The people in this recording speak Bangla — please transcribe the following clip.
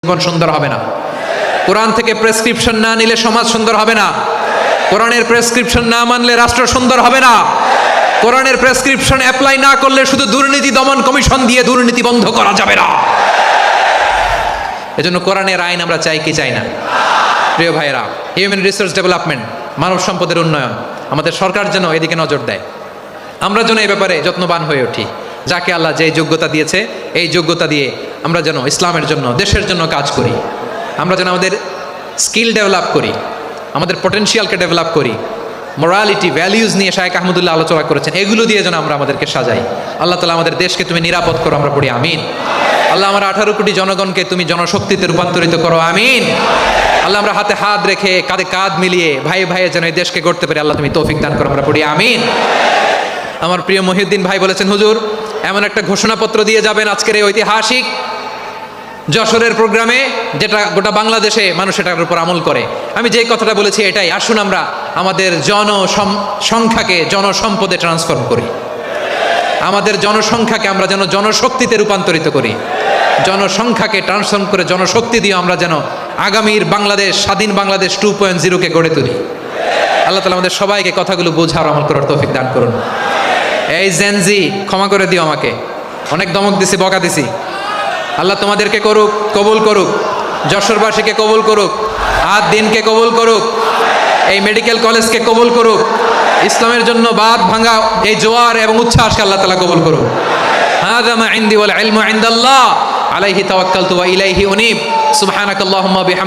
জীবন সুন্দর হবে না। কোরআন থেকে প্রেসক্রিপশন না নিলে সমাজ সুন্দর হবে না। কোরআনের প্রেসক্রিপশন না মানলে রাষ্ট্র সুন্দর হবে না। কোরআনের প্রেসক্রিপশন অ্যাপ্লাই না করলে শুধু দুর্নীতি দমন কমিশন দিয়ে দুর্নীতি বন্ধ করা যাবে না। এজন্য কোরআনের আইন আমরা চাই কি চাই না? প্রিয় ভাইরা, হিউম্যান রিসোর্স ডেভেলপমেন্ট, মানব সম্পদের উন্নয়ন, আমাদের সরকার যেন এদিকে নজর দেয়। আমরা যেন এই ব্যাপারে যত্নবান হয়ে উঠি। যাকে আল্লাহ যে যোগ্যতা দিয়েছে, এই যোগ্যতা দিয়ে আমরা যেন ইসলামের জন্য, দেশের জন্য কাজ করি। আমরা যেন আমাদের স্কিল ডেভেলপ করি, আমাদের পটেনশিয়ালকে ডেভেলপ করি। মোরালিটি, ভ্যালিউজ নিয়ে শায়েখ আহমদুল্লাহ আলোচনা করেছেন, এগুলো দিয়ে যেন আমরা আমাদেরকে সাজাই। আল্লাহ তাআলা আমাদের দেশকে তুমি নিরাপদ করো, আমরা পড়ি আমিন। আল্লাহ আমার 18 কোটি জনগণকে তুমি জনশক্তিতে রূপান্তরিত করো, আমিন। আল্লাহ আমরা হাতে হাত রেখে কাঁধে কাঁধ মিলিয়ে ভাই ভাইয়ে যেন এই দেশকে গড়তে পারি, আল্লাহ তুমি তৌফিক দান করো, আমরা পড়ি আমিন। আমার প্রিয় মহিউদ্দিন ভাই বলেছেন, হুজুর এমন একটা ঘোষণাপত্র দিয়ে যাবেন আজকের এই ঐতিহাসিক যশোরের প্রোগ্রামে, যেটা গোটা বাংলাদেশে মানুষ এটার উপর আমল করে। আমি যেই কথাটা বলেছি এটাই, আসুন আমরা আমাদের জনসংখ্যাকে জনসম্পদে ট্রান্সফর্ম করি। আমাদের জনসংখ্যাকে আমরা যেন জনশক্তিতে রূপান্তরিত করি। জনসংখ্যাকে ট্রান্সফর্ম করে জনশক্তি দিয়ে আমরা যেন আগামীর বাংলাদেশ, স্বাধীন বাংলাদেশ 2.0-কে গড়ে তুলি। আল্লাহ তাআলা আমাদের সবাইকে কথাগুলো বোঝার, আমল করার তৌফিক দান করুন। এই জেনজি, ক্ষমা করে দিও আমাকে, অনেক দমক দিছি, বকা দিছি। আল্লাহ তোমাদেরকে করুক, কবুল করুক, যশোরবাসীকে কবুল করুক, দিনকে কবুল করুক, এই মেডিকেল কলেজকে কবুল করুক, ইসলামের জন্য বাঁধ ভাঙা এই জোয়ার এবং উচ্ছ্বাসকে আল্লাহ তাআলা কবুল করুক। হাযা মা ইনদি ওয়াল ইলমু ইনদাল্লাহ আলাইহি তাওয়াক্কালতু ওয়া ইলাইহি উনীব। সুবহানাকাল্লাহুম্মা বিহামদিকা।